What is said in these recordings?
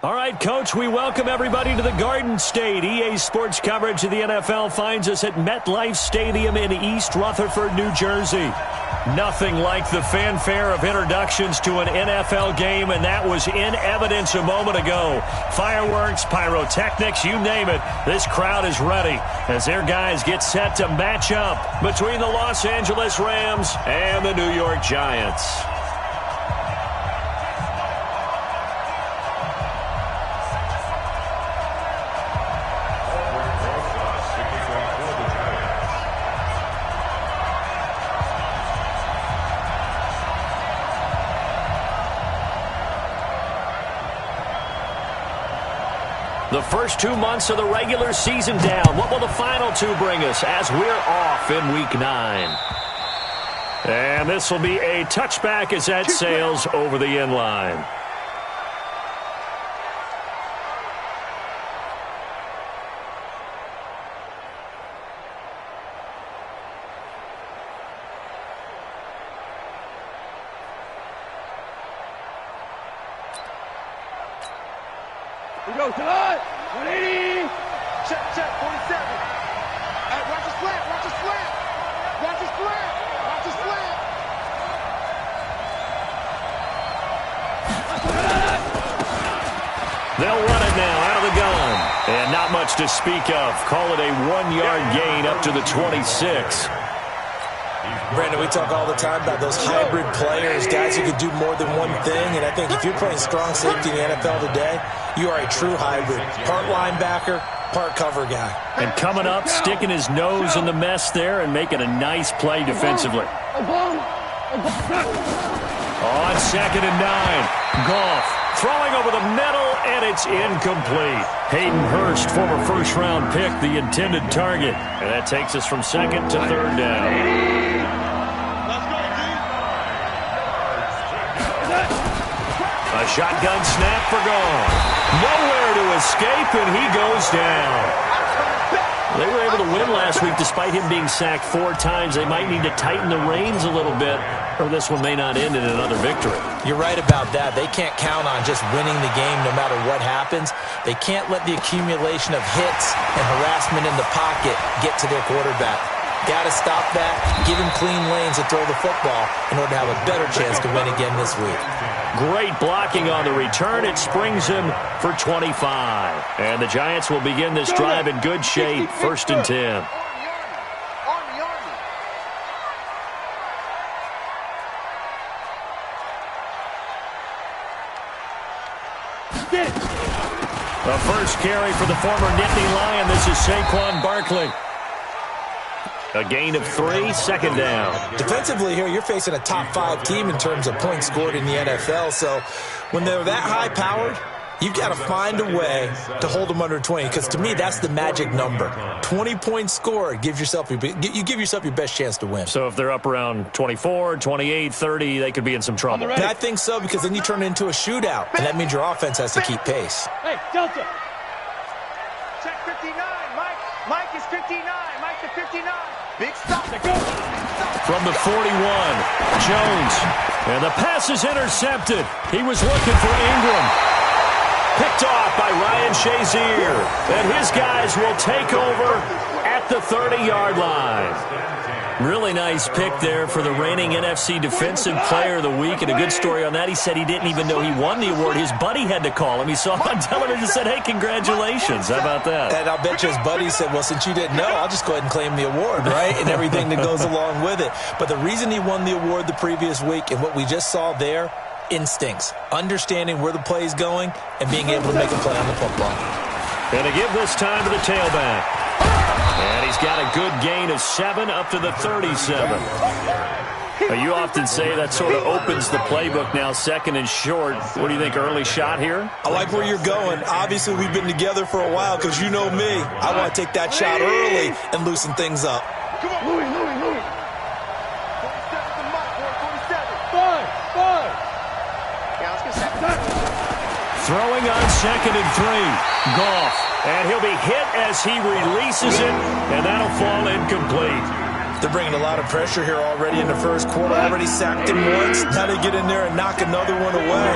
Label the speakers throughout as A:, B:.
A: All right, Coach, we welcome everybody to the Garden State. EA Sports coverage of the NFL finds us at MetLife Stadium in East Rutherford, New Jersey. Nothing like the fanfare of introductions to an NFL game, and that was in evidence a moment ago. Fireworks, pyrotechnics, you name it. This crowd is ready as their guys get set to match up between the Los Angeles Rams and the New York Giants. The first 2 months of the regular season down. What will the final two bring us as we're off in Week 9? And this will be a touchback as that sails over the end line.
B: We go tonight. 180. Check, 47. Hey, watch the slant, watch the slant. Watch the slant, watch the slant.
A: They'll run it now out of the gun. And not much to speak of. Call it a 1-yard gain up to the 26.
C: Brandon, we talk all the time about those hybrid players, guys who could do more than one thing. And I think if you're playing strong safety in the NFL today, you are a true hybrid. Part linebacker, part cover guy.
A: And coming up, sticking his nose in the mess there and making a nice play defensively. On 2nd and 9, Goff throwing over the middle, and it's incomplete. Hayden Hurst, former first-round pick, the intended target. And that takes us from 2nd to 3rd down. A shotgun snap for Goff. Nowhere to escape, and he goes down. They were able to win last week despite him being sacked 4 times. They might need to tighten the reins a little bit, or this one may not end in another victory.
C: You're right about that. They can't count on just winning the game no matter what happens. They can't let the accumulation of hits and harassment in the pocket get to their quarterback. Got to stop that, give him clean lanes to throw the football in order to have a better chance to win again this week.
A: Great blocking on the return. It springs him for 25. And the Giants will begin this drive in good shape. 1st and 10. The first carry for the former Nittany Lion. This is Saquon Barkley. A gain of 3, 2nd down.
C: Defensively here, you're facing a top 5 team in terms of points scored in the NFL. So when they're that high-powered, you've got to find a way to hold them under 20. Because to me, that's the magic number. 20 points scored, you give yourself your best chance to win.
A: So if they're up around 24, 28, 30, they could be in some trouble.
C: I think so, because then you turn it into a shootout, and that means your offense has to keep pace.
B: Hey, Delta. Check 59. Mike is 59. Mike to 59. Big stop.
A: From the 41, Jones. And the pass is intercepted. He was looking for Ingram. Picked off by Ryan Shazier. And his guys will take over at the 30-yard line. Really nice pick there for the reigning NFC Defensive Player of the Week. And a good story on that. He said he didn't even know he won the award. His buddy had to call him. He saw him on television and said, hey, congratulations. How about that?
C: And I'll bet you his buddy said, well, since you didn't know, I'll just go ahead and claim the award, right? And everything that goes along with it. But the reason he won the award the previous week and what we just saw there, instincts, understanding where the play is going and being able to make a play on the football.
A: And to give this time to the tailback. And he's got a good gain of 7 up to the 37. You often say that sort of opens the playbook now, 2nd and short. What do you think, early shot here?
C: I like where you're going. Obviously, we've been together for a while because you know me. I want to take that shot early and loosen things up.
B: Come on, Louis. 47 to Mike, boy, 47. Five. Yeah, let's get 7.
A: Throwing on 2nd and 3. Goff. And he'll be hit as he releases it, and that'll fall incomplete.
C: They're bringing a lot of pressure here already in the first quarter. Already sacked him once. Now they get in there and knock another one away.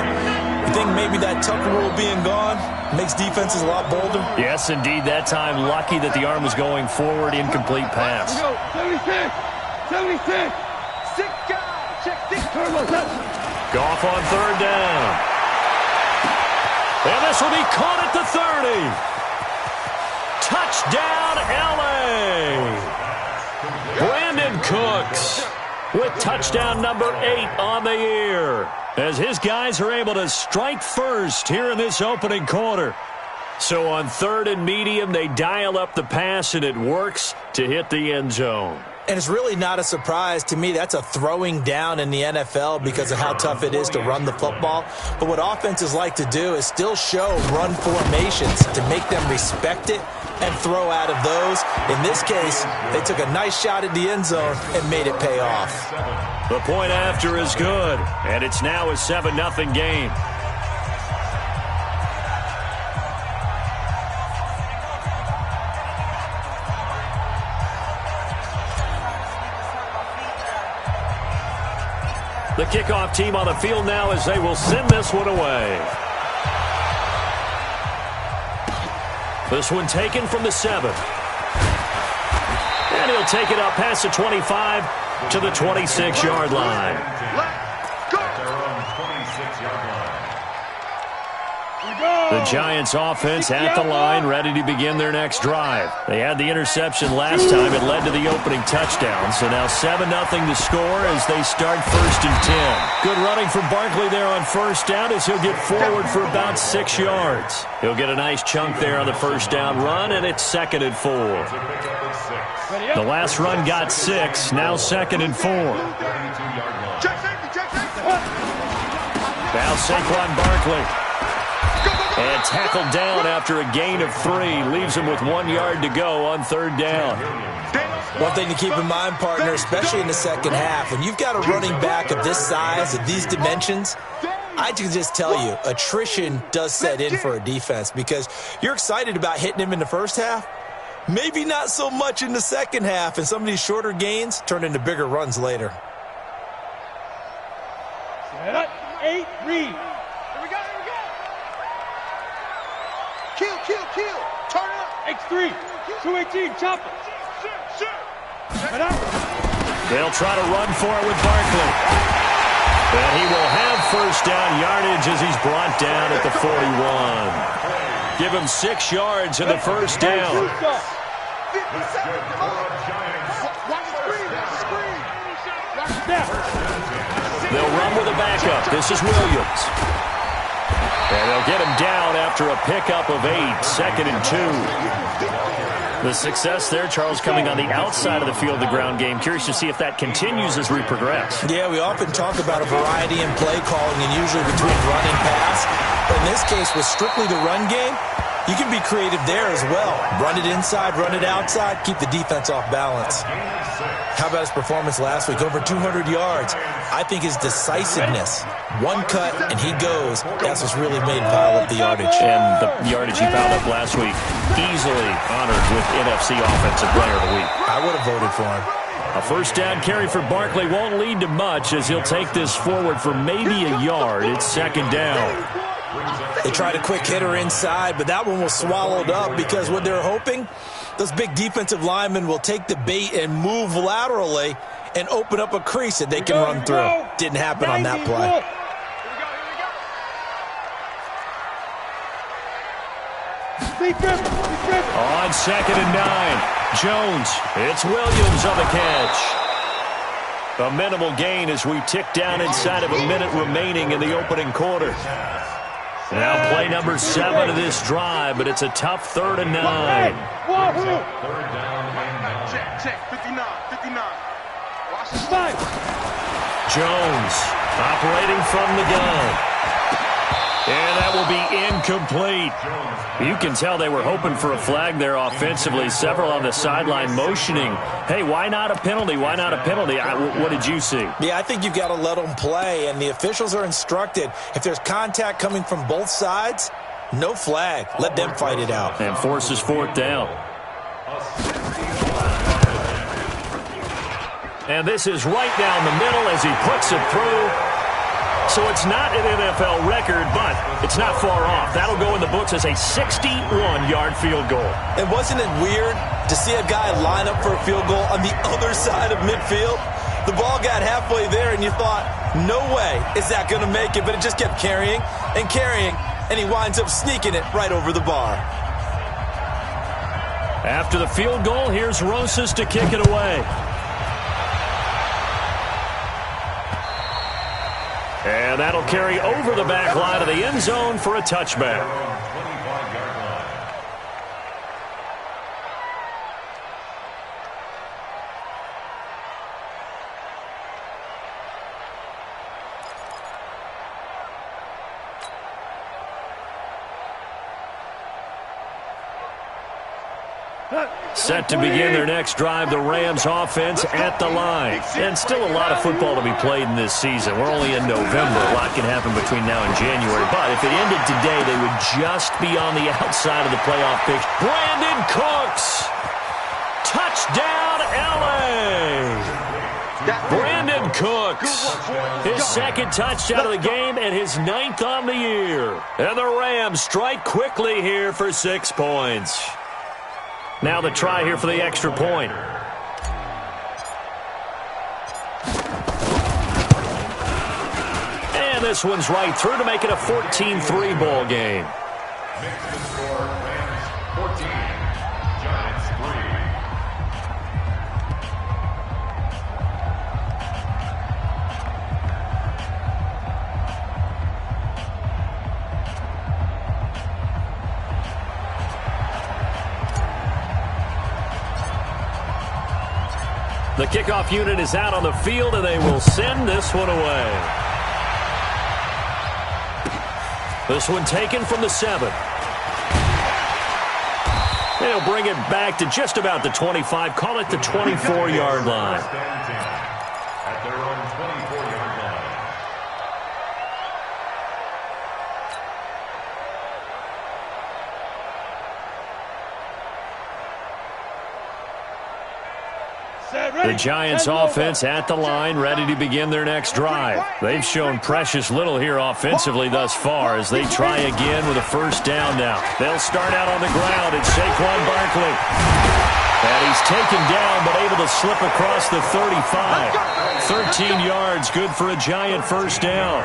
C: You think maybe that Tucker rule being gone makes defenses a lot bolder?
A: Yes, indeed. That time, lucky that the arm was going forward. Incomplete pass.
B: 76! 76! 6 guys! Check 6 turbos up!
A: Goff on third down. And this will be caught at the 30. Touchdown, L.A. Brandon Cooks with touchdown number 8 on the year, as his guys are able to strike first here in this opening quarter. So on third and medium, they dial up the pass, and it works to hit the end zone.
C: And it's really not a surprise to me. That's a throwing down in the NFL because of how tough it is to run the football. But what offenses like to do is still show run formations to make them respect it and throw out of those. In this case, they took a nice shot at the end zone and made it pay off.
A: The point after is good, and it's now a 7-0 game. The kickoff team on the field now as they will send this one away. This one taken from the 7. And he'll take it up past the 25 to the 26-yard line. The Giants offense at the line, ready to begin their next drive. They had the interception last time. It led to the opening touchdown. So now 7-0 to score as they start first and 10. Good running from Barkley there on first down as he'll get forward for about 6 yards. He'll get a nice chunk there on the first down run, and it's 2nd and 4. The last run got 6, now 2nd and 4. Now Saquon Barkley. And tackled down after a gain of 3. Leaves him with 1 yard to go on third down.
C: One thing to keep in mind, partner, especially in the second half, when you've got a running back of this size, of these dimensions, I can just tell you, attrition does set in for a defense because you're excited about hitting him in the first half. Maybe not so much in the second half, and some of these shorter gains turn into bigger runs later.
B: Set up, 8, read. Kill. Turn it up. X3. 218. Chop it.
A: They'll try to run for it with Barkley. And he will have first down yardage as he's brought down at the 41. Give him 6 yards in the first down. They'll run with a backup. This is Williams. And they'll get him down after a pickup of 8, 2nd and 2. The success there, Charles, coming on the outside of the field, the ground game. Curious to see if that continues as we progress.
C: Yeah, we often talk about a variety in play calling and usually between run and pass. But in this case, with strictly the run game, you can be creative there as well. Run it inside, run it outside, keep the defense off balance. How about his performance last week? Over 200 yards. I think his decisiveness, one cut and he goes, that's what's really made him pile up the yardage.
A: And the yardage he piled up last week, easily honored with NFC Offensive Player of the Week.
C: I would have voted for him.
A: A first down carry for Barkley won't lead to much as he'll take this forward for maybe a yard. It's 2nd down.
C: They tried a quick hitter inside, but that one was swallowed up because what they're hoping, those big defensive linemen will take the bait and move laterally and open up a crease that they can run through. Didn't happen on that play.
A: On 2nd and 9, Jones. It's Williams on the catch. A minimal gain as we tick down inside of a minute remaining in the opening quarter. Now play number 7 of this drive, but it's a tough 3rd and 9.
B: Check, 59.
A: Jones operating from the gun. And that will be incomplete. You can tell they were hoping for a flag there offensively. Several on the sideline motioning. Hey, why not a penalty? Why not a penalty? What did you see?
C: Yeah, I think you've got to let them play, and the officials are instructed. If there's contact coming from both sides, no flag. Let them fight it out.
A: And forces 4th down. And this is right down the middle as he puts it through. So it's not an NFL record, but it's not far off. That'll go in the books as a 61-yard field goal.
C: And wasn't it weird to see a guy line up for a field goal on the other side of midfield? The ball got halfway there, and you thought, no way is that going to make it. But it just kept carrying and carrying, and he winds up sneaking it right over the bar.
A: After the field goal, here's Rosas to kick it away. And that'll carry over the back line of the end zone for a touchback. Set to begin their next drive, the Rams offense at the line. And still a lot of football to be played in this season. We're only in November. A lot can happen between now and January. But if it ended today, they would just be on the outside of the playoff picture. Brandon Cooks! Touchdown, L.A.! Brandon Cooks, his second touchdown of the game and his 9th on the year. And the Rams strike quickly here for 6 points. Now the try here for the extra point. And this one's right through to make it a 14-3 ball game. The kickoff unit is out on the field, and they will send this one away. This one taken from the 7. They'll bring it back to just about the 25. Call it the 24-yard line.
D: At their own 24-yard line.
A: The Giants offense at the line, ready to begin their next drive. They've shown precious little here offensively thus far as they try again with a first down now. They'll start out on the ground. It's Saquon Barkley. And he's taken down but able to slip across the 35. 13 yards, good for a Giant first down.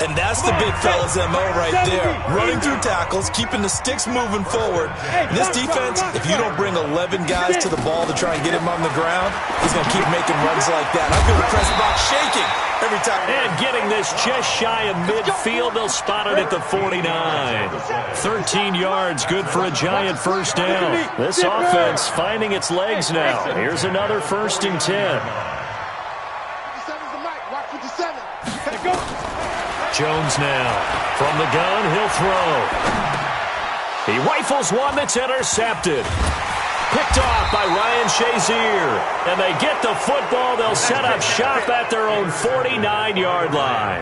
C: And that's the big fella's MO right there. Running through tackles, keeping the sticks moving forward. This defense, if you don't bring 11 guys to the ball to try and get him on the ground, he's going to keep making runs like that. I feel the press box shaking every time.
A: And getting this just shy of midfield, they'll spot it at the 49. 13 yards, good for a Giant first down. This offense finding its legs now. Here's another 1st and 10. Jones now. From the gun, he'll throw. He rifles one that's intercepted. Picked off by Ryan Shazier. And they get the football. They'll set up shop at their own 49-yard line.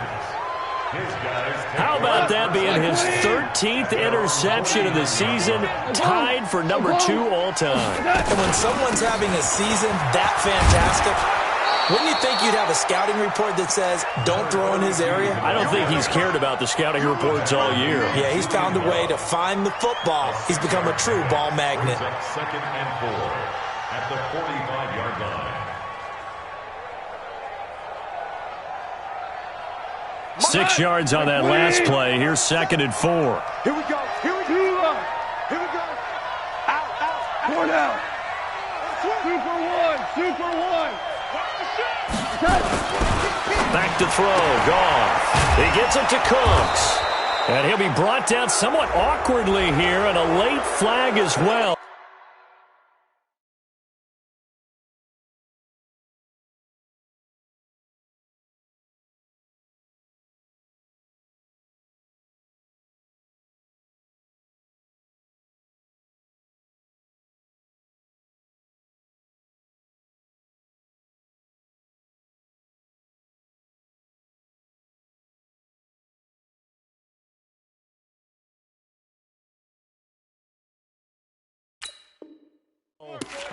A: How about that being his 13th interception of the season, tied for number 2 all-time.
C: And when someone's having a season that fantastic, wouldn't you think you'd have a scouting report that says, don't throw in his area?
A: I don't think he's cared about the scouting reports all year.
C: Yeah, he's found a way to find the football. He's become a true ball magnet.
D: 2nd and 4 at the 45-yard line.
A: 6 yards on that last play. Here's 2nd and 4.
B: Here we go. Here we go. Here we go. Out, out, out. Out. Super one.
A: Back to throw. Goff. He gets it to Cooks. And he'll be brought down somewhat awkwardly here, and a late flag as well.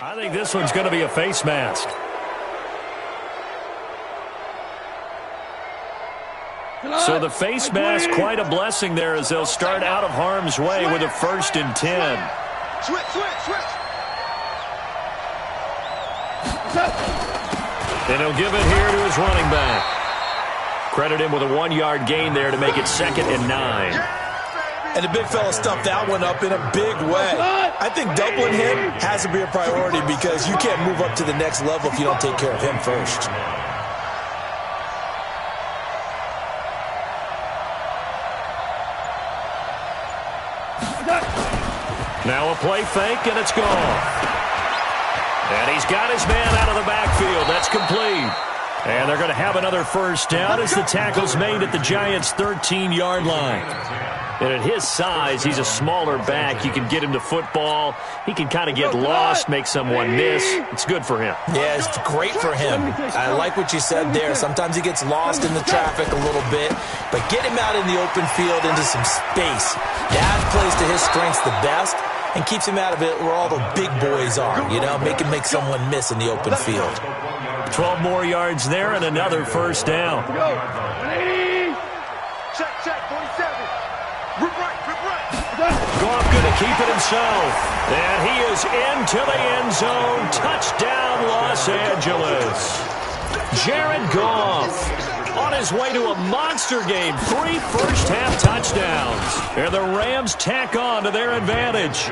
A: I think this one's going to be a face mask. So the face mask, quite a blessing there as they'll start out of harm's way with a 1st and 10.
B: Switch.
A: And he'll give it here to his running back. Credit him with a 1-yard gain there to make it 2nd and 9.
C: And the big fella stuffed that one up in a big way. I think doubling him has to be a priority because you can't move up to the next level if you don't take care of him first.
A: Now a play fake, and it's gone. And he's got his man out of the backfield. That's complete. And they're going to have another 1st down as the tackle's made at the Giants' 13-yard line. And at his size, he's a smaller back. You can get him to football. He can kind of get lost, make someone miss. It's good for him.
C: Yeah, it's great for him. I like what you said there. Sometimes he gets lost in the traffic a little bit, but get him out in the open field into some space. That plays to his strengths the best and keeps him out of it where all the big boys are, you know, make someone miss in the open field.
A: 12 more yards there and another 1st down.
B: Check, 47. Rip right.
A: Goff going to keep it himself. And he is into the end zone. Touchdown, Los Angeles. Jared Goff on his way to a monster game. 3 first-half touchdowns. And the Rams tack on to their advantage.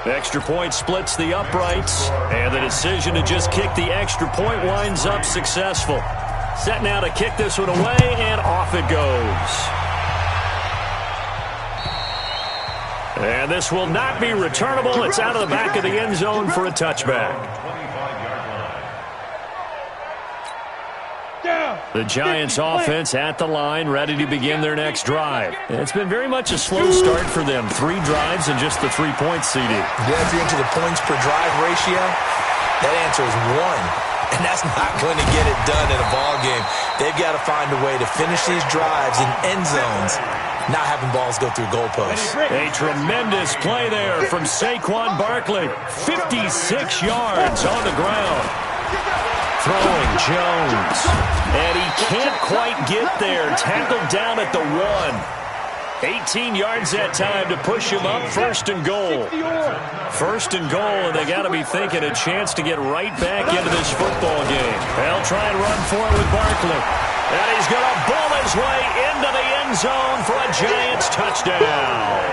A: Extra point splits the uprights. And the decision to just kick the extra point winds up successful. Set now to kick this one away, and off it goes. And this will not be returnable. It's out of the back of the end zone for a touchback. The Giants offense at the line, ready to begin their next drive. It's been very much a slow start for them. 3 drives and just the 3 points, CD.
C: Yeah, if you're into the points per drive ratio, that answer is 1. And that's not going to get it done in a ball game. They've got to find a way to finish these drives in end zones, not having balls go through goalposts.
A: A tremendous play there from Saquon Barkley. 56 yards on the ground. Throwing Jones. And he can't quite get there. Tackled down at the 1. 18 yards that time to push him up. 1st and goal. 1st and goal, and they got to be thinking a chance to get right back into this football game. They'll try and run for it with Barkley. And he's going to bull his way into the end zone for a Giants touchdown.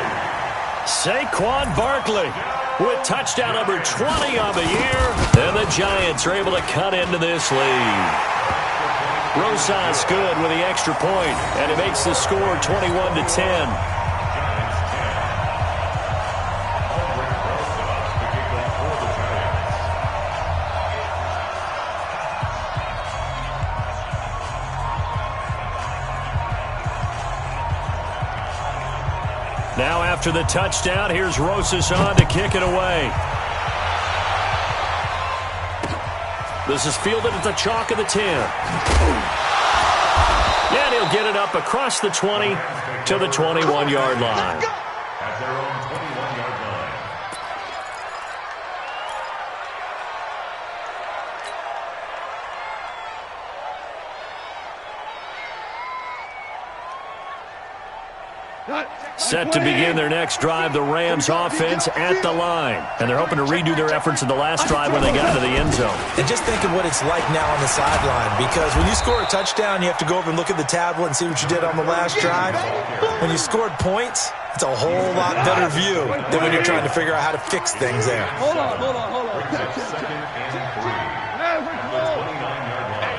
A: Saquon Barkley with touchdown number 20 on the year. And the Giants are able to cut into this lead. Rosas good with the extra point, and it makes the score 21-10. Now after the touchdown, here's Rosas on to kick it away. This is fielded at the chalk of the 10. And he'll get it up across the 20 to the 21-yard line.
D: At their own 21-yard line.
A: Set to begin their next drive, the Rams offense at the line. And they're hoping to redo their efforts in the last drive when they got to the end zone.
C: And just think of what it's like now on the sideline, because when you score a touchdown, you have to go over and look at the tablet and see what you did on the last drive. When you scored points, it's a whole lot better view than when you're trying to figure out how to fix things there.
B: Hold on.
D: Second and 3. At the 29-yard line.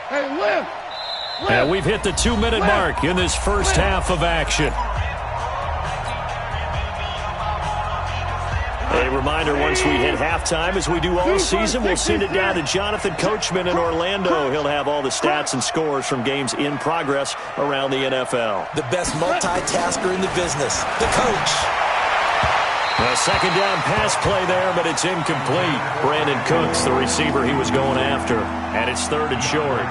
B: Hey, lift.
A: And we've hit the 2-minute mark in this first half of action. A reminder, once we hit halftime, as we do all season, we'll send it down to Jonathan Coachman in Orlando. He'll have all the stats and scores from games in progress around the NFL.
C: The best multitasker in the business, the coach.
A: A second down pass play there, but it's incomplete. Brandon Cooks, the receiver he was going after. And it's 3rd and short.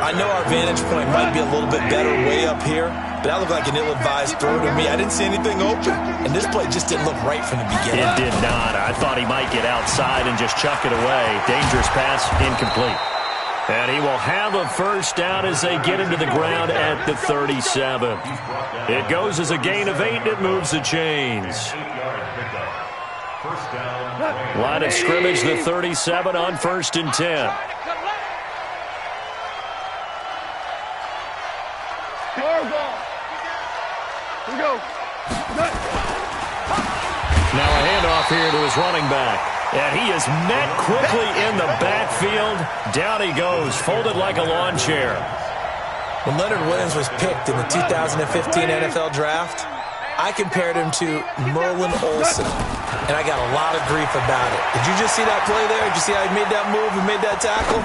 C: I know our vantage point might be a little bit better way up here, but that looked like an ill-advised throw to me. I didn't see anything open, and this play just didn't look right from the beginning.
A: It did not. I thought he might get outside and just chuck it away. Dangerous pass, incomplete. And he will have a first down as they get into the ground at the 37. It goes as a gain of 8, and it moves the chains. Line of scrimmage, the 37 on 1st and 10.
B: Here we go.
A: Now a handoff here to his running back. And he is met quickly in the backfield. Down he goes, folded like a lawn chair.
C: When Leonard Williams was picked in the 2015 NFL Draft, I compared him to Merlin Olsen, and I got a lot of grief about it. Did you just see that play there? Did you see how he made that move and made that tackle?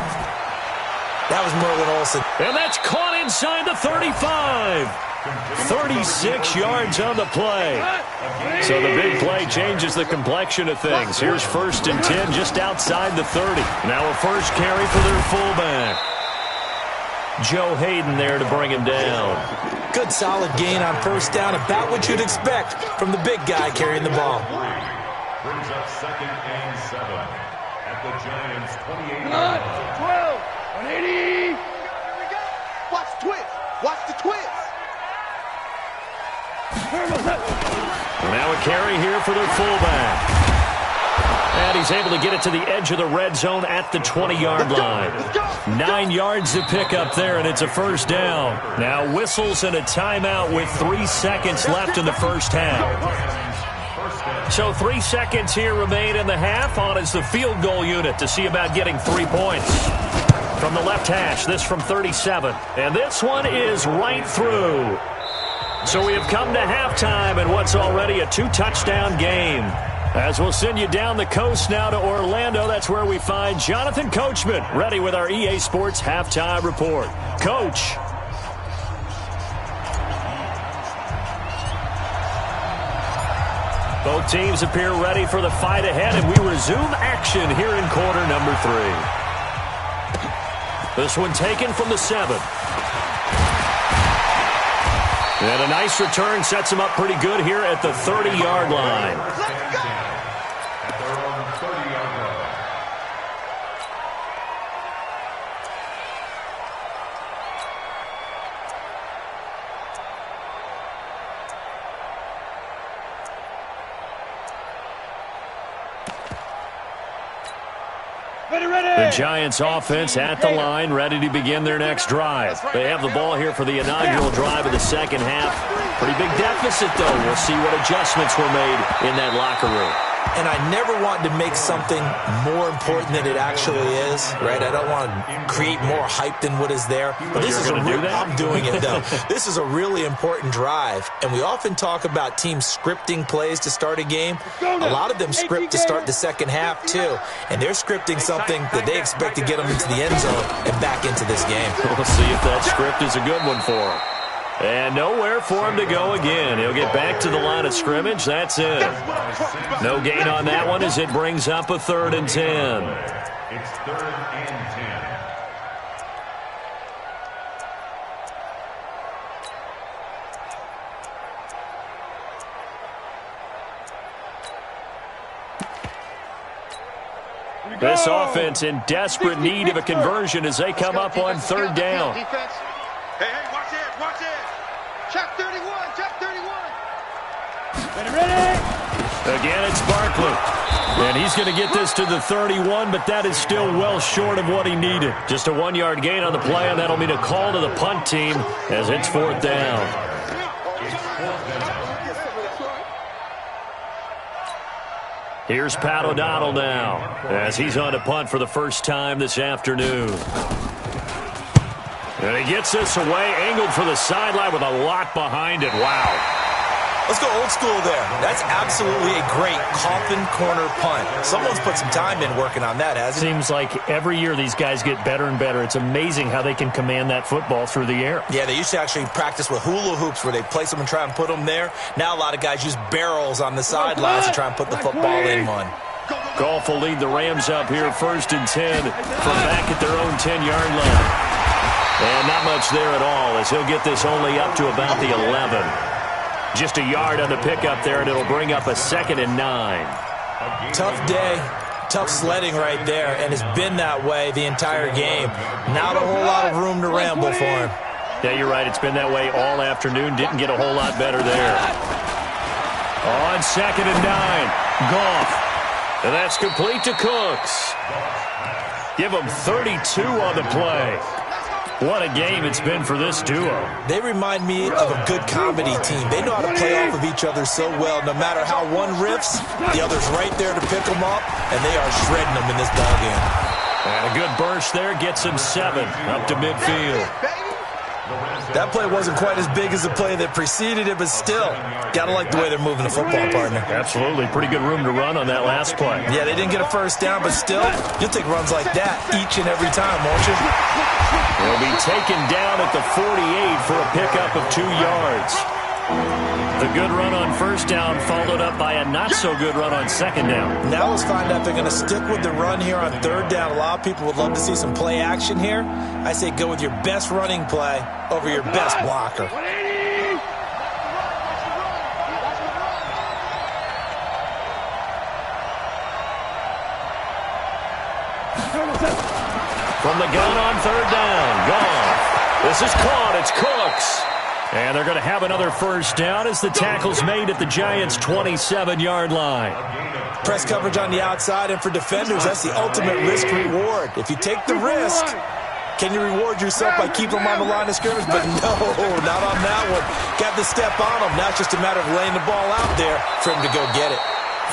C: That was Merlin Olsen.
A: And that's caught inside the 35. 36 yards on the play. So the big play changes the complexion of things. Here's 1st and 10 just outside the 30. Now a first carry for their fullback. Joe Hayden there to bring him down.
C: Good solid gain on 1st down, about what you'd expect from the big guy carrying the ball.
D: Brings up 2nd and 7 at the Giants' 28.
B: 12, 180. Watch the twist. Watch the twist.
A: Now a carry here for their fullback. And he's able to get it to the edge of the red zone at the 20-yard line. 9 yards to pick up there, and it's a first down. Now whistles and a timeout with 3 seconds left in the first half. So 3 seconds here remain in the half. On is the field goal unit to see about getting 3 points. From the left hash, this from 37. And this one is right through. So we have come to halftime in what's already a 2-touchdown game. As we'll send you down the coast now to Orlando, that's where we find Jonathan Coachman ready with our EA Sports Halftime Report. Coach. Both teams appear ready for the fight ahead, and we resume action here in quarter number 3. This one taken from the 7. And a nice return sets him up pretty good here at the 30-yard line.
D: At their own 30-yard line.
A: The Giants offense at the line, ready to begin their next drive. They have the ball here for the inaugural drive of the second half. Pretty big deficit, though. We'll see what adjustments were made in that locker room.
C: And I never want to make something more important than it actually is, right? I don't want to create more hype than what is there. But this is I'm doing it, though. This is a really important drive. And we often talk about teams scripting plays to start a game. A lot of them script to start the second half, too. And they're scripting something that they expect to get them into the end zone and back into this game.
A: We'll see if that script is a good one for them. And nowhere for him to go again. He'll get back to the line of scrimmage. That's it. No gain on that one as it brings up a 3rd and 10.
D: It's 3rd and 10.
A: This offense in desperate need of a conversion as they come up on 3rd down.
B: Hey, watch it, watch it. Check 31, check 31. Ready.
A: Again, it's Barkley. And he's going to get this to the 31, but that is still well short of what he needed. Just a 1-yard gain on the play, and that'll mean a call to the punt team as it's 4th down. Here's Pat O'Donnell now as he's on to punt for the first time this afternoon. And he gets this away, angled for the sideline with a lot behind it. Wow.
C: Let's go old school there. That's absolutely a great coffin corner punt. Someone's put some time in working on that, hasn't it?
A: Seems like every year these guys get better and better. It's amazing how they can command that football through the air.
C: Yeah, they used to actually practice with hula hoops where they place them and try and put them there. Now a lot of guys use barrels on the sidelines to try and put the football in one.
A: Goff will lead the Rams up here 1st and 10 from back at their own 10-yard line. And not much there at all as he'll get this only up to about the 11. Just a yard on the pickup there, and it'll bring up a 2nd and 9.
C: Tough day tough sledding right there, and it's been that way the entire game. Not a whole lot of room to ramble for him.
A: Yeah, you're right. It's been that way all afternoon. Didn't get a whole lot better there. On 2nd and 9, Goff. And that's complete to Cooks. Give him 32 on the play. What a game it's been for this duo.
C: They remind me of a good comedy team. They know how to play off of each other so well. No matter how one riffs, the other's right there to pick them up, and they are shredding them in this ballgame.
A: And a good burst there gets him 7 up to midfield.
C: That play wasn't quite as big as the play that preceded it, but still, got to like the way they're moving the football, partner.
A: Absolutely. Pretty good room to run on that last play.
C: Yeah, they didn't get a first down, but still, you'll take runs like that each and every time, won't you?
A: He'll be taken down at the 48 for a pickup of 2 yards. The good run on first down followed up by a not-so-good run on second down.
C: Now let's find out if they're going to stick with the run here on third down. A lot of people would love to see some play action here. I say go with your best running play over your best blocker.
A: From the gun on third down, gone. This is caught. It's Cooks. And they're going to have another first down as the tackle's made at the Giants' 27-yard line.
C: Press coverage on the outside, and for defenders, that's the ultimate risk-reward. If you take the risk, can you reward yourself by keeping them on the line of scrimmage? But no, not on that one. Got the step on them. Now it's just a matter of laying the ball out there for him to go get it.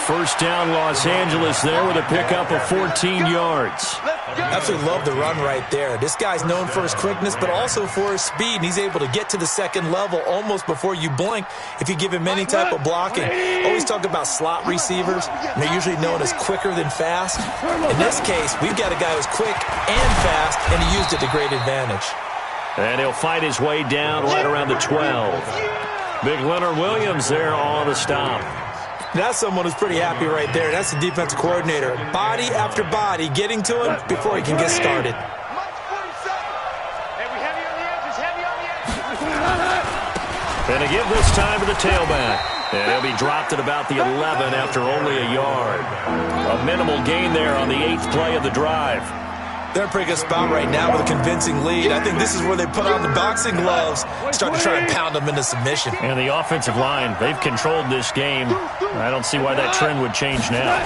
A: First down, Los Angeles there with a pickup of 14 yards.
C: Absolutely love the run right there. This guy's known for his quickness, but also for his speed. And he's able to get to the second level almost before you blink if you give him any type of blocking. Always talk about slot receivers, and they're usually known as quicker than fast. In this case, we've got a guy who's quick and fast, and he used it to great advantage.
A: And he'll fight his way down right around the 12. Big Leonard Williams there on the stop.
C: That's someone who's pretty happy right there. That's the defensive coordinator. Body after body getting to him before he can get started.
A: And to give this time to the tailback. And he'll be dropped at about the 11 after only a yard. A minimal gain there on the 8th play of the drive.
C: They're in a pretty good spot right now with a convincing lead. I think this is where they put on the boxing gloves, start to try and pound them into submission.
A: And the offensive line, they've controlled this game. I don't see why that trend would change now.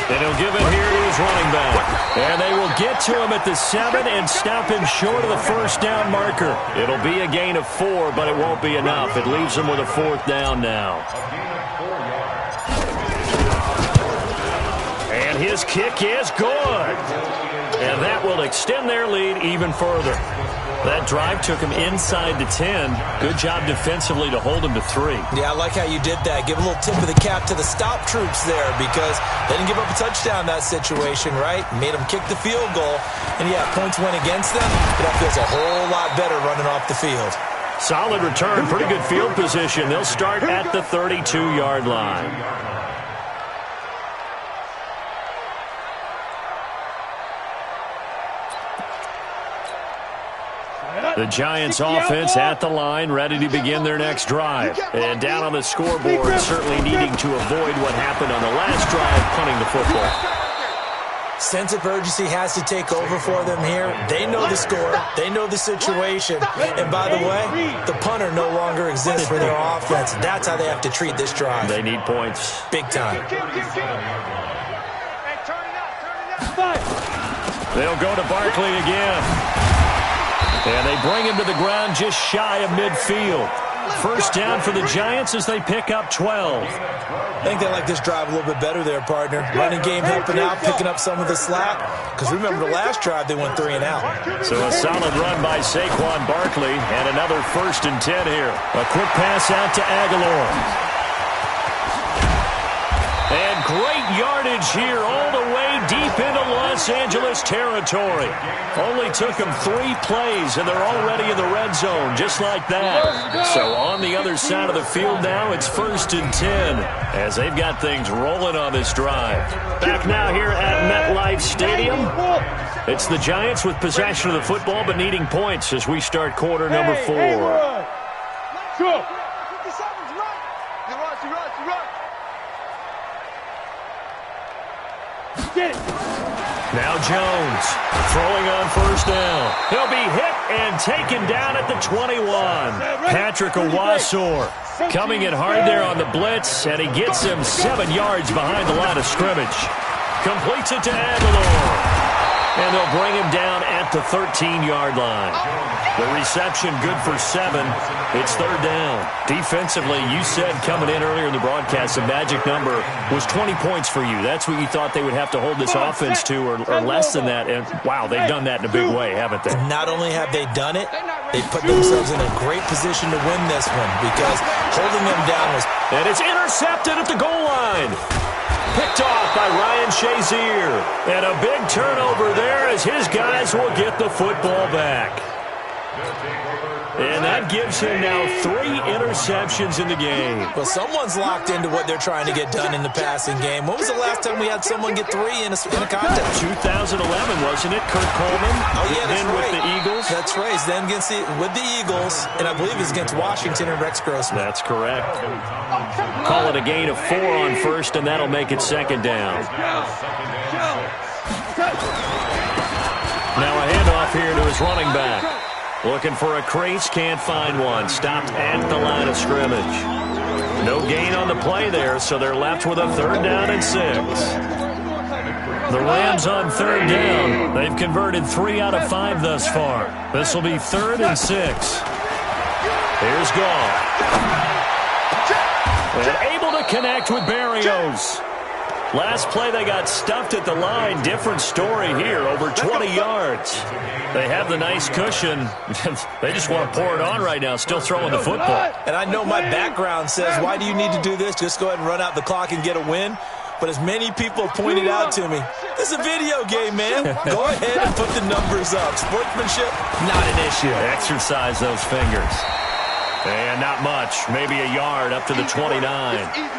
A: And he'll give it here to his running back. And they will get to him at the 7 and stop him short of the first down marker. It'll be a gain of 4, but it won't be enough. It leaves him with a 4th down now. And his kick is good. And that will extend their lead even further. That drive took him inside the 10. Good job defensively to hold him to 3.
C: Yeah, I like how you did that. Give a little tip of the cap to the stop troops there because they didn't give up a touchdown in that situation, right? Made them kick the field goal. And, yeah, points went against them, but that feels a whole lot better running off the field.
A: Solid return. Pretty good field position. They'll start at the 32-yard line. The Giants offense at the line, ready to begin their next drive. And down on the scoreboard, certainly needing to avoid what happened on the last drive, punting the football.
C: Sense of urgency has to take over for them here. They know the score. They know the situation. And by the way, the punter no longer exists for their offense. That's how they have to treat this drive.
A: They need points.
C: Big time.
A: They'll go to Barkley again. And they bring him to the ground just shy of midfield. First down for the Giants as they pick up 12.
C: I think they like this drive a little bit better there, partner. Running game helping out, picking up some of the slack. Because remember the last drive, they went 3 and out.
A: So a solid run by Saquon Barkley and another 1st and 10 here. A quick pass out to Aguilar. And great yardage here all the way deep into Los Angeles territory. Only took them 3 plays, and they're already in the red zone, just like that. So on the other side of the field now, it's 1st and 10, as they've got things rolling on this drive. Back now here at MetLife Stadium. It's the Giants with possession of the football, but needing points as we start quarter number 4.
B: Go.
A: Jones. Throwing on first down. He'll be hit and taken down at the 21. Patrick Owasor coming in hard there on the blitz, and he gets him 7 yards behind the line of scrimmage. Completes it to Aguilar. And they'll bring him down at the 13-yard line. The reception good for 7. It's third down. Defensively, you said coming in earlier in the broadcast, the magic number was 20 points for you. That's what you thought they would have to hold this offense to, or less than that. And, wow, they've done that in a big way, haven't they?
C: Not only have they done it, they put themselves in a great position to win this one because holding them down was...
A: And it's intercepted at the goal line. Picked off by Ryan Shazier. And a big turnover there as his guys will get the football back. And that gives him now 3 interceptions in the game.
C: Well, someone's locked into what they're trying to get done in the passing game. When was the last time we had someone get 3 in a contest?
A: 2011, wasn't it? Kurt Coleman.
C: Oh, yeah, that's right.
A: With the Eagles.
C: That's right. Then with the Eagles, and I believe it's against Washington and Rex Grossman.
A: That's correct. Call it a gain of 4 on first, and that'll make it second down. Now a handoff here to his running back. Looking for a crease, can't find one. Stopped at the line of scrimmage. No gain on the play there, so they're left with a third down and 6. The Rams on third down. They've converted 3 out of 5 thus far. This will be 3rd and 6. Here's Gall. And able to connect with Berrios. Last play, they got stuffed at the line. Different story here, over 20 yards. They have the nice cushion. They just want to pour it on right now, still throwing the football.
C: And I know my background says, why do you need to do this? Just go ahead and run out the clock and get a win. But as many people pointed out to me, this is a video game, man. Go ahead and put the numbers up. Sportsmanship, not an issue.
A: Exercise those fingers. And not much, maybe a yard up to the 29.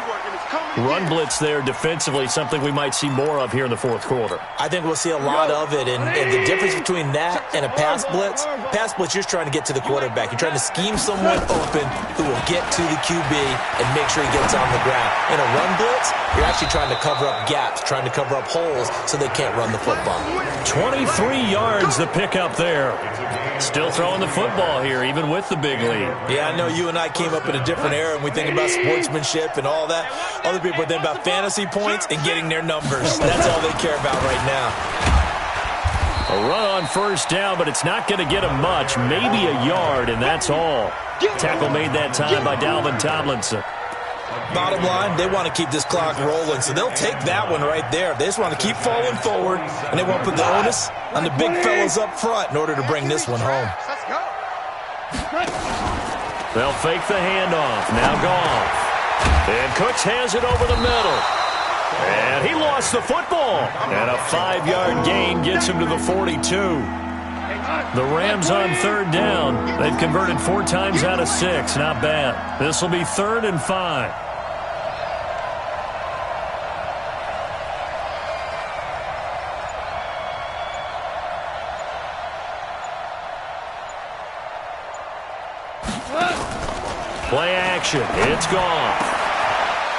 A: Run blitz there defensively, something we might see more of here in the fourth quarter.
C: I think we'll see a lot of it, and the difference between that and a pass blitz, you're trying to get to the quarterback. You're trying to scheme someone open who will get to the QB and make sure he gets on the ground. In a run blitz, you're actually trying to cover up gaps, trying to cover up holes so they can't run the football.
A: 23 yards the pickup there. Still throwing the football here, even with the big lead.
C: Yeah, I know you and I came up in a different era, and we think about sportsmanship and all that. Other people think about fantasy points and getting their numbers. That's all they care about right now.
A: A run on first down, but it's not going to get him much. Maybe a yard, and that's all. Tackle made that time by Dalvin Tomlinson.
C: Bottom line, they want to keep this clock rolling, so they'll take that one right there. They just want to keep falling forward, and they won't put the onus on the big fellas up front in order to bring this one home.
A: They'll fake the handoff. Now Goff. And Cooks has it over the middle. And he lost the football. And a 5-yard gain gets him to the 42. The Rams on third down. They've converted 4 times out of 6. Not bad. This will be 3rd and 5. Play action. It's Goff.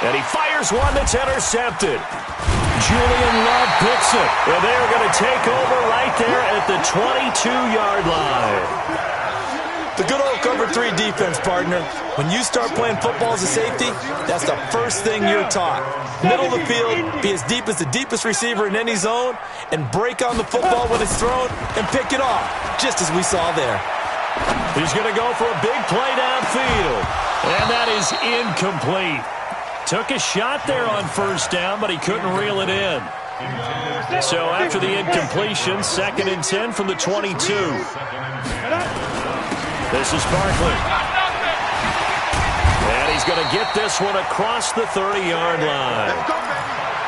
A: And he fires one that's intercepted. Julian Love picks it. And they're going to take over right there at the 22-yard line.
C: The good old cover 3 defense, partner. When you start playing football as a safety, that's the first thing you're taught. Middle of the field, be as deep as the deepest receiver in any zone, and break on the football when it's thrown and pick it off, just as we saw there.
A: He's going to go for a big play downfield. And that is incomplete. Took a shot there on first down, but he couldn't reel it in. So after the incompletion, 2nd and 10 from the 22. This is Barkley. And he's going to get this one across the 30-yard line.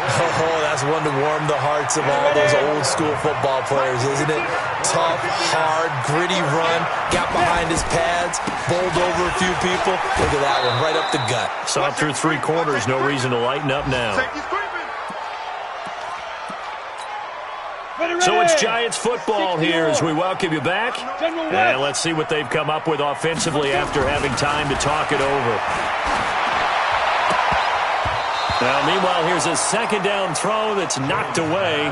C: Oh, that's one to warm the hearts of all those old-school football players, isn't it? Tough, hard, gritty run, got behind his pads, bowled over a few people. Look at that one, right up the gut.
A: Saw it through 3 quarters, no reason to lighten up now. So it's Giants football here as we welcome you back. And let's see what they've come up with offensively after having time to talk it over. Now, meanwhile, here's a 2nd down throw that's knocked away.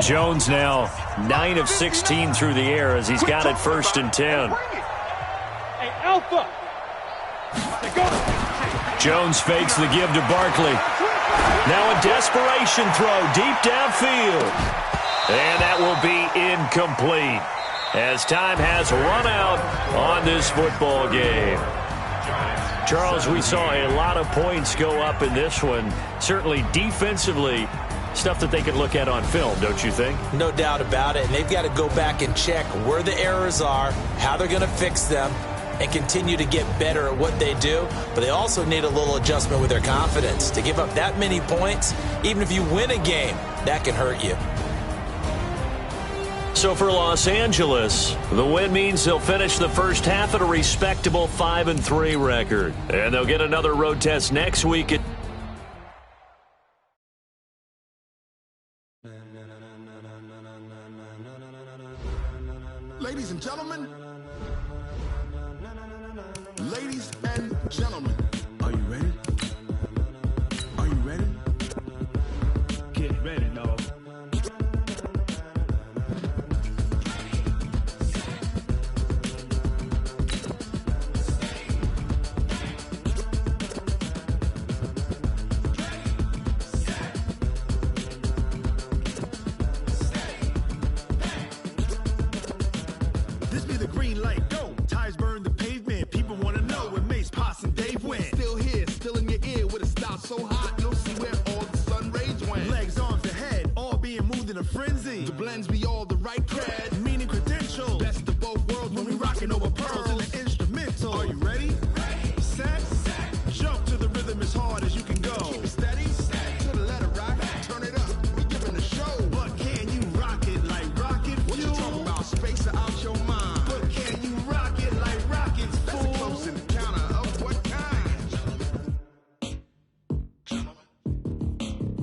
A: And Jones now 9 of 16 through the air as he's got it 1st and 10.
B: Hey, Alpha.
A: Jones fakes the give to Barkley. Now a desperation throw deep downfield. And that will be incomplete as time has run out on this football game. Charles, we saw a lot of points go up in this one. Certainly defensively, stuff that they can look at on film, don't you think?
C: No doubt about it. And they've got to go back and check where the errors are, how they're going to fix them, and continue to get better at what they do. But they also need a little adjustment with their confidence. To give up that many points, even if you win a game, that can hurt you.
A: So for Los Angeles, the win means they'll finish the first half at a respectable 5-3 record. And they'll get another road test next week at
E: Ladies and gentlemen, ladies and gentlemen, are you ready? Are you ready?
B: Get ready, dog.
E: This be the green light, go. Tires burn the pavement. People want to know where Mace, Potts, and Dave went. Still here, still in your ear with a style so hot. You'll see where all the sun rays went. Legs, arms, and head, all being moved in a frenzy. The blends be all the right cred, meaning credentials. Best of both worlds when we rocking over pearls in the instrumental. Are you ready? Set, jump to the rhythm as hard as you can go. Keep it steady, to the letter rock. Turn it up, we giving a show. But can you rock it like rocket fuel? What you talking about? Space out your mind. But can you rock it like rockets, fool? That's a close encounter of what kind?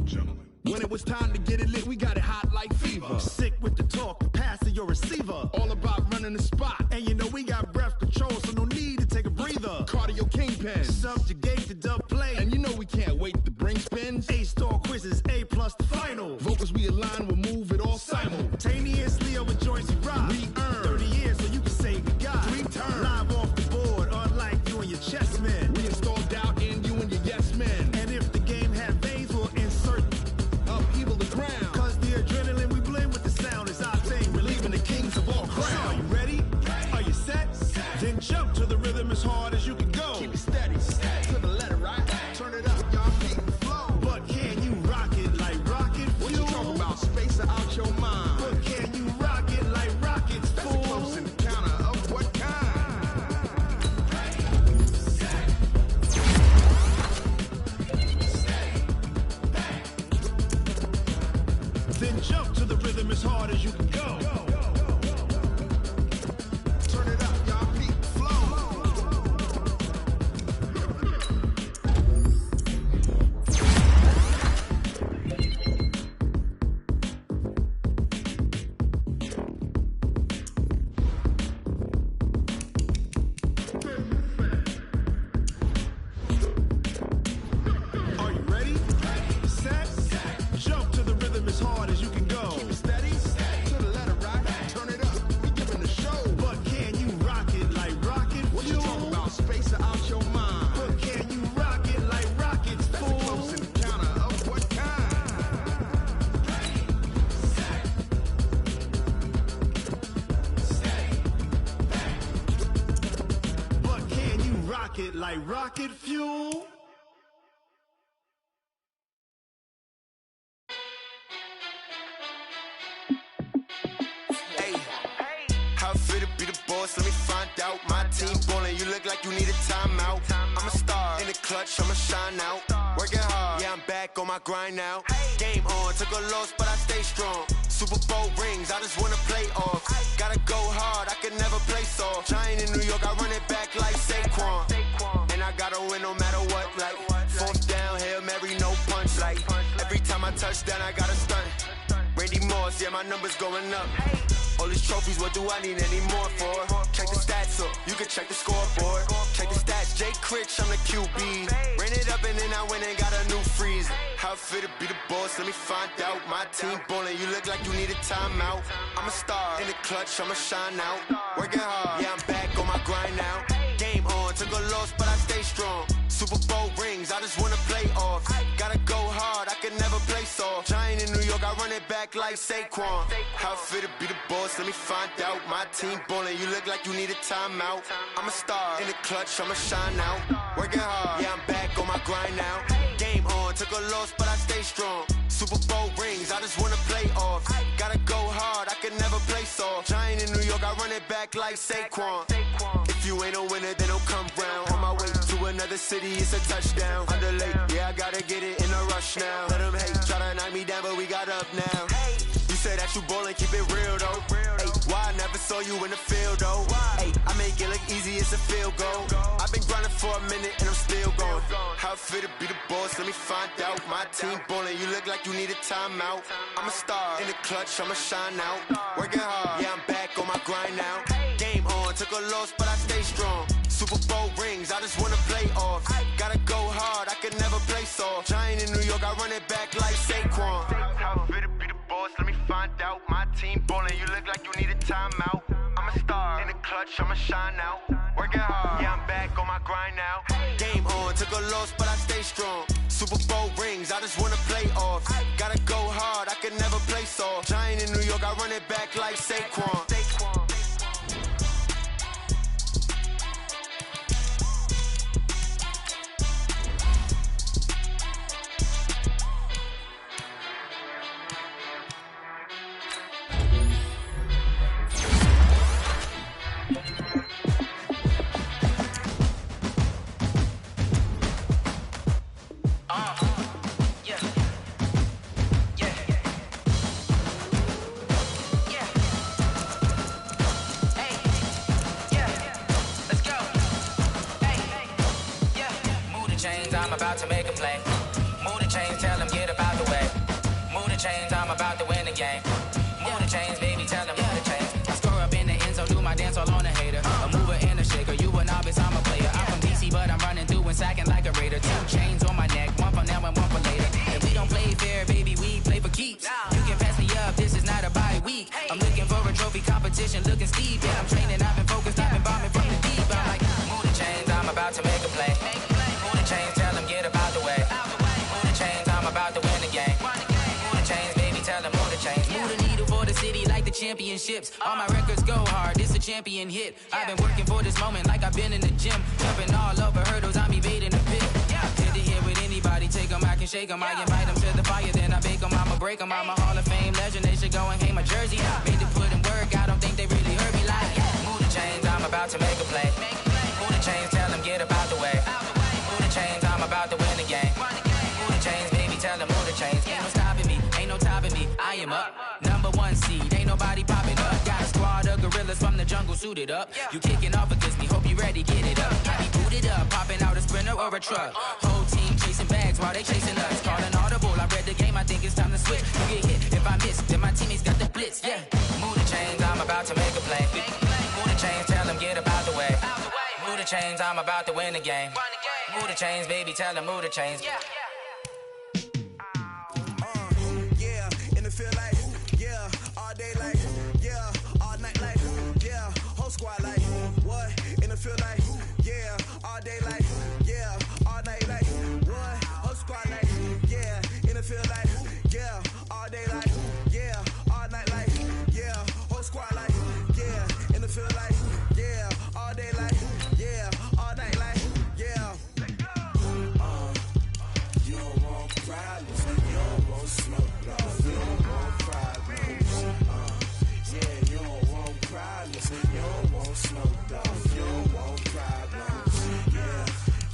E: Gentlemen. When it was time to get it lit, we got it hot like fever. Sick with the talk, the pass to your receiver. All about running the spot. And you know we got breath control, so no need to take a breather. Cardio kingpin, subjugate the dub play. And you know we can't wait to bring spins. A-star quizzes, A+ the final. Vocals we align, we'll move it all simultaneously over joints we rock. We earn 30 years so you can say goodbye. 3 turns, live off the board, unlike you and your chess men. We install doubt in you and your yes men. And if the game had veins, we'll insert upheaval the ground. Cause the adrenaline we blend with the sound is our thing, relieving the kings of all crowns. So are you ready? Are you set? Then jump to the rhythm as hard as you can go. Keep it steady, to the letter right. Turn it up, y'all keep the flow. But can you rock it like rocket fuel? What you talking about? Space out your mind. But can you rock it like rockets, fool? That's a close encounter of what kind? Then jump to the rhythm as hard as you can go. Turn it up, y'all keep the flow. Are you ready? Set, jump to the rhythm as hard as you can go. Keep it steady, to the letter rock. Turn it up, we giving the show. But can you rock it like rocket fuel? What you talking about? Space out your mind. But can you rock it like rockets, fool? That's a close encounter of what kind? But can you rock it like rocket fuel?
F: Hey, how it feel to be the boss? Let me find out. My team ballin', you look like you need a timeout. I'm a star in the clutch, I'ma shine out. Working hard, yeah, I'm back on my grind now. Game on, took a loss, but I stay strong. Super Bowl rings, I just wanna play off. Gotta go hard, I can never play soft. Giant in New York, I run it back like Saquon. And I gotta win no matter what, like 4th down, Hail Mary, no punch. Like every time I touch down, I gotta stunt. Randy Moss, yeah, my numbers going up. All these trophies, what do I need any more for? Check the stats up, you can check the scoreboard. Check the stats, Jay Critch, I'm the QB. Ran it up and then I went and got a new freeze. How it feel to be the boss? Let me find out. My team ballin', you look like you need a timeout. I'm a star in the clutch, I'ma shine out. Working hard, yeah, I'm back on my grind now. Game on, took a loss, but I stay strong. Super Bowl rings, I just wanna play off. Gotta go hard, I can never play soft. Giant in New York, I run it back like Saquon. How it feel to be the boss? Let me find out. My team ballin', you look like you need a timeout. I'm a star in the clutch, I'ma shine out. Working hard, yeah, I'm back on my grind now. Game on, took a loss, but I stay strong. Super Bowl rings, I just wanna play off. Gotta go hard, I can never play soft. Giant in New York, I run it back like Saquon. If you ain't a winner, then don't come round. On my way to another city, it's a touchdown. Underlay, yeah, I gotta get it in a rush now. Let them hate, try to knock me down, but we got up now. You say that you ballin', keep it real though. Ay, why I never saw you in the field though? Ay, I make it look easy, it's a field goal. I've been grinding for a minute and I'm still going. How it feel to be the boss? Let me find out. My team ballin', you look like you need a timeout. I'm a star in the clutch, I'ma shine out. Working hard, yeah, I'm back on my grind now. Game on, took a loss, but I stay strong. Super Bowl rings, I just wanna play off. Gotta go hard, I can never play soft. Giant in New York, I run it back like Saquon. How it feel to be the boss? Let me find out. My team ballin', you look like you need a timeout. I'm a star in the clutch, I'ma shine out. Working hard, yeah, I'm back on my grind now. Game on, took a loss, but I stay strong. Super Bowl rings, I just wanna play off. Gotta go hard, I can never play soft. Giant in New York, I run it back like Saquon.
G: I'm about to make a play. Move the chains, tell them get about the way. Move the chains, I'm about to win the game. Move the chains, baby, tell them move the chains. I score up in the end zone, do my dance all on a hater. A mover and a shaker, you a novice, I'm a player. I'm from DC, but I'm running through and sacking like a raider. 2 chains on my neck, one for now and one for later. And we don't play fair, baby, we play for keeps. You can pass me up, this is not a bye week. I'm looking for a trophy competition, looking steep. Yeah, I'm training, I've been focused, I've been bombing from the deep. I'm like, move the chains, I'm about to make a play. Move the chains, tell them get about the way. Move the chains, I'm about to win the game. Move the chains, baby, tell them move the chains. Move the needle for the city like the championships. All my records go hard, it's a champion hit. I've been working for this moment like I've been in the gym. Jumping all over hurdles, I'm evading the pit. Hit the hit with anybody, take them, I can shake them. I invite them to the fire, then I bake them, I'ma break them. I'm a Hall of Fame legend, they should go and hang my jersey. Made to put in work, I don't think they really heard me like, move the chains, I'm about to make a play. Move the chains, tell them get about the way. Move the chains, I'm about to win the game. Move the chains, baby, tell them move the chains. Ain't no stopping me, ain't no topping me, I am up. Number 1 seed, ain't nobody popping up. Got a squad of gorillas from the jungle suited up. You kicking off against me, hope you ready, get it up. I be booted up, popping out a sprinter or a truck. Whole team chasing bags while they chasing us. Calling audible, I read the game, I think it's time to switch. You get hit, if I miss, then my teammates got the blitz, yeah. Move the chains, I'm about to make a play. Move the chains, tell them get about the way. Move the chains, I'm about to win the game. Move the chains, baby, tell them move the chains.
E: Yeah, and it feel like, yeah, all day like, yeah, all night like, yeah, whole squad like, what? And it feel like, yeah, all day like, yeah, all night like, what? Whole squad like, yeah, and it feel like, yeah, all day like, yeah, all night like, yeah, whole squad like, yeah, and it feel like, yeah, all day like, yeah, all night like, yeah. You don't want problems, you don't want smoke, you don't want problems. Yeah, you don't want problems, you don't want smoke, you don't want problems.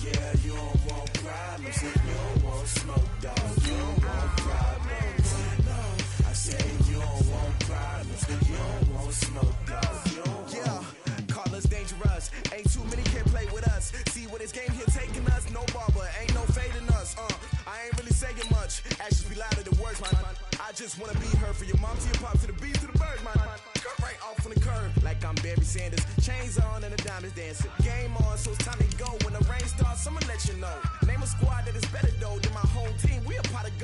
E: Yeah, you don't want problems, you don't want smoke, you don't want problems. No, I said you don't want problems, you don't want smoke, you don't want. Yeah, call us dangerous, ain't too many can play with us. See what this game here taking us, no barber, ain't no fading us. I ain't really saying much, actions be louder than words, man. I just wanna be heard for your mom to your pop to the beat to the birds, man. Cut right off on the curb, like I'm Barry Sanders. Chains on and the diamonds dancing. Game on, so it's time to go. When the rain starts, I'ma let you know. Name a squad that is better though than my home team. We a pot of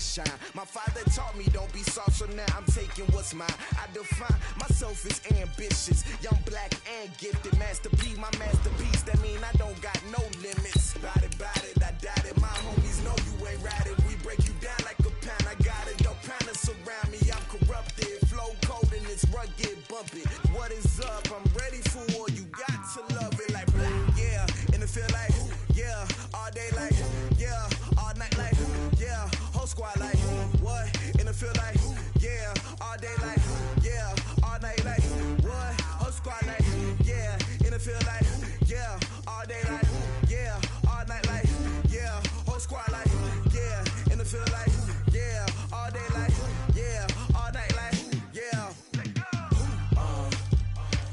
E: shine. My father taught me don't be soft, so now I'm taking what's mine. I define myself as ambitious, young, black, and gifted. Masterpiece, my masterpiece. That mean I don't got no limits. Bout it, I doubt it. My homies know you ain't right it. We break you down like a pound. I got it. Don't pound to surround me. I'm corrupted. Flow cold and it's rugged, bumpy. What is up? I'm ready for war. You got to love it like black, yeah. And it feel like, yeah. All day like, yeah. All night like, yeah. Whole squad like, what? And it feel like, yeah. All day like, yeah. All night like, what? Whole squad like, yeah. And it feel like, yeah. All day like, yeah. All night like, yeah. Whole squad like, yeah. And it feel like, yeah. All day like, yeah. All night like, yeah.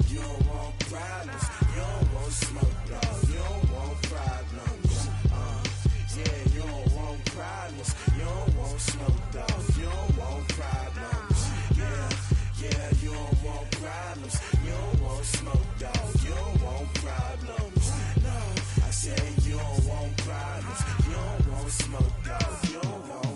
E: You don't want problems. You don't want smoke, no. You don't want problems. Yeah, you don't want problems. You don't want smoke, dog. You don't want problems. Yeah, you don't want problems. You don't want smoke, dog. You don't want problems. No, I said you don't want problems. You don't want smoke, dog. You don't want.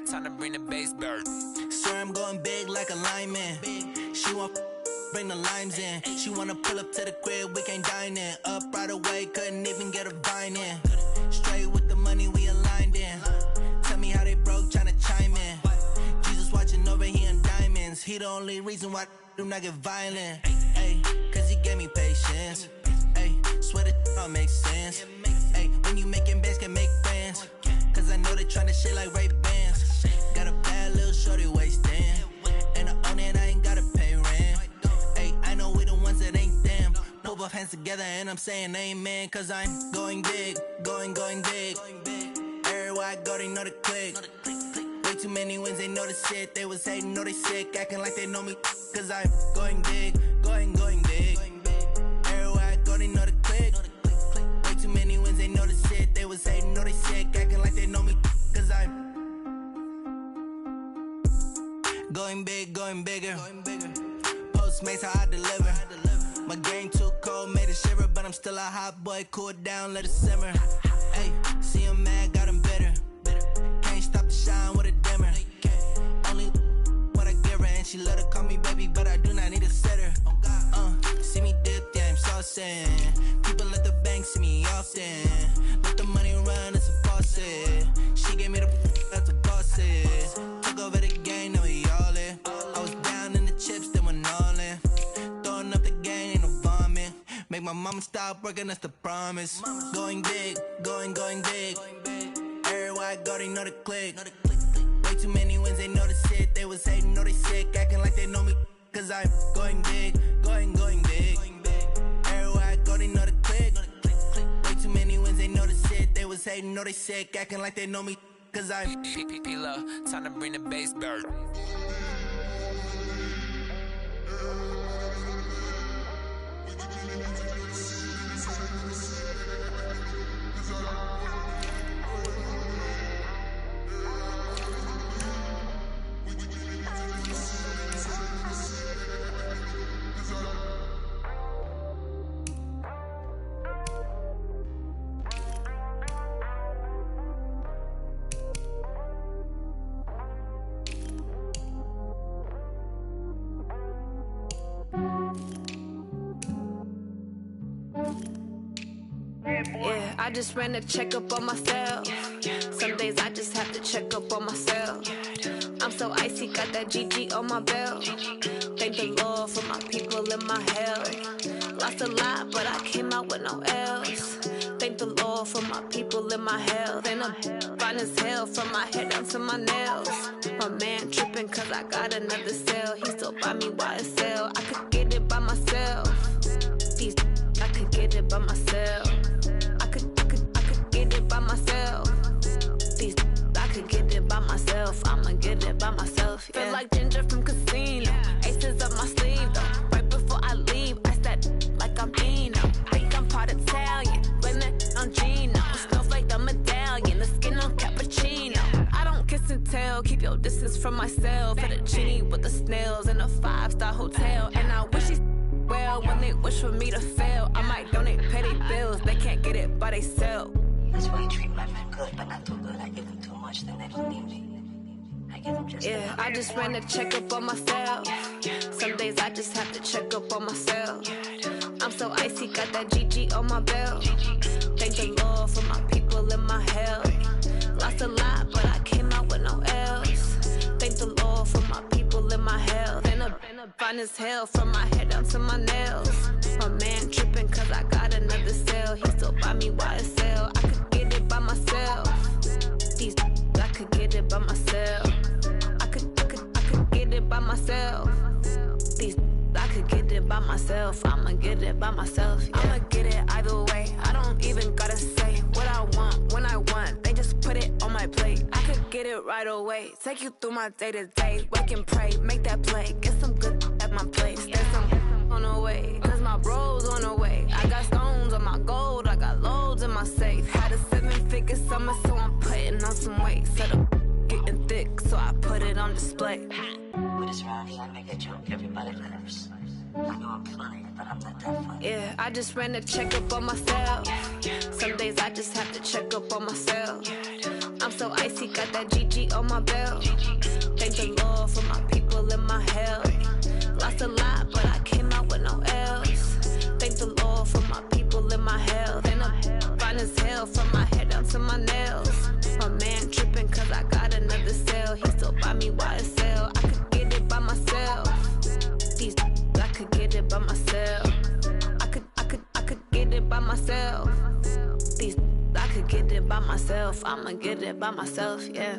G: Time to bring the bass bird.
H: Swear I'm going big like a lineman. She want bring the limes in. She wanna pull up to the crib, we can't dine in. Up right away, couldn't even get a vine in. Straight with the money, we aligned in. Tell me how they broke, tryna chime in. Jesus watching over, he in diamonds. He the only reason why I do not get violent. Ay, cause he gave me patience. Ay, swear that all makes sense. Ay, when you making bands, can make friends. Cause I know they tryna shit like Ray-Bans. Got a bad little shorty wasting. And I own it, I ain't gotta pay rent. Ay, I know we the ones that ain't them. Pull both hands together and I'm saying amen. Cause I'm going big, going big. Everywhere I go, they know the click. Way too many wins, they know the shit. They was hating, know they sick, acting like they know me. Cause I'm going big, going big. Everywhere I go, they know the click. Way too many wins, they know the shit. They was hating, know they sick, acting like they know me. Cause I'm going big, going bigger. Postmates, how I deliver. My game too cold, made it shiver. But I'm still a hot boy, cool it down, let it simmer. Hey, see him mad, got him bitter. Can't stop the shine with a dimmer. Only what I give her, and she let her call me baby, but I do not need a sitter. See me dip, yeah, I'm saucing. People at the bank see me often. Let the money run, it's a faucet. She gave me the that's a boss is. Took over the game, now we all in. I was down in the chips, then went all in. Throwing up the game, ain't no vomit. Make my mama stop working, that's the promise. Going big, going big. Everywhere I go, they know the click. Way too many wins, they know the shit. They was hating, know they sick, acting like they know me. Cause I'm going big, going big. Everywhere I go, they know the click. Way too many wins, they know the shit. They was hating, know they sick, acting like they know me. Cause I'm
G: P-P-P-Love, time to bring the bass bird.
I: Yeah, I just ran a checkup on myself. Some days I just have to check up on myself. I'm so icy, got that GG on my belt. Thank the Lord for my people and my health. Lost a lot, but I came out with no else. Thank the Lord for my people in my health. And I'm fine as hell from my head down to my nails. My man tripping cause I got another cell. He still buy me YSL. I could get it by myself. These I could get it by myself. I could get it by myself. These I could get it by myself. I'ma get it by myself. Yeah. Feel like Ginger from Casino. Aces up my sleeve though. Right before I leave, I said like I'm Dino. Think I'm part Italian. Blame that on Gino. Snowflake the medallion. The skin on cappuccino. I don't kiss and tell. Keep your distance from myself. At a genie with the snails in a 5-star hotel. And I wish he's well when they wish for me to fail. I might donate petty bills. They can't get it by themselves.
J: That's why you treat my men good, but not too good. I give them too much, then they don't need me. I give them just
I: yeah, I just ran a checkup on myself. Some days I just have to check up on myself. I'm so icy, got that GG on my belt. Thank the Lord for my people in my health. Lost a lot, but I came out with no else. Thank the Lord for my people in my health. And I'm fine as hell from my head down to my nails. My man tripping cause I got another cell. He still buy me YSL. I could get it by myself. These I could get it by myself. I could get it by myself. These I could get it by myself. I'ma get it by myself. Yeah. I'ma get it either way. I don't even gotta say what I want when I want. They just put it on my plate. I could get it right away. Take you through my day to day. Wake and pray, make that play. Get some good at my place. There's some on the way, cause my bros on the way. I got stones on my gold. I got loads in my safe. Had a 7-figure summer, so I'm putting on some weight. Set up getting thick, so I put it on display.
J: With this round here, I make a joke, everybody laughs. I know I'm funny, but I'm not that funny.
I: Yeah, I just ran a checkup on myself. Some days I just have to check up on myself. I'm so icy, got that GG on my belt. Thank the Lord for my people in my health. Lost a lot, but I came out with no else. Thank the Lord for my people in my health. And I'm fine as hell from my head down to my nails. My man tripping cause I got another cell. He still buy me YSL. I could get it by myself. These I could get it by myself. I could get it by myself. These I could get it by myself. I'ma get it by myself, yeah.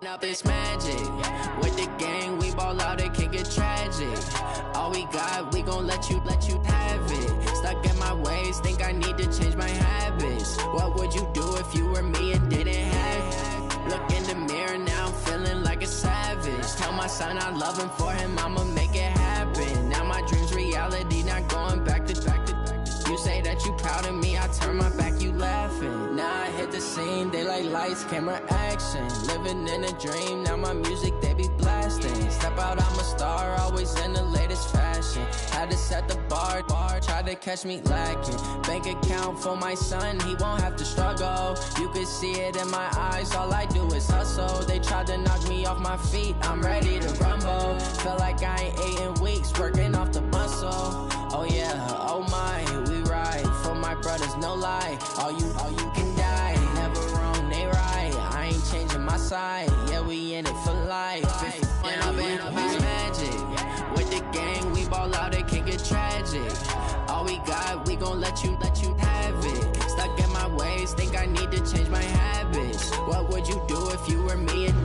K: Up this magic. With the gang, we ball out, it can get tragic. All we got, we gon' let you have it. Stuck in my ways, think I need to change my habits. What would you do if you were me and didn't have it? Look in the mirror, now I'm feeling like a savage. Tell my son I love him, for him I'ma make it happen. Now my dream's reality, not going back to. You say that you proud of me, I turn my back, you laughing. Now I hit the scene, they like lights, camera, action. Living in a dream, now my music, they be blasting. Step out, I'm a star, always in the latest fashion. Had to set the bar, try to catch me lacking. Bank account for my son, he won't have to struggle. You can see it in my eyes, all I do is hustle. They tried to knock me off my feet, I'm ready to rumble. Feel like I ain't ate in weeks, working off the muscle. Oh yeah, oh my, we ride for my brothers, no lie. All you can die, never wrong, they right. I ain't changing my side, yeah, we in it for life. When I've been up, it's magic. With the gang, we ball out, it can get tragic. All we got, we gon' let you have it. Stuck in my ways, think I need to change my habits. What would you do if you were me and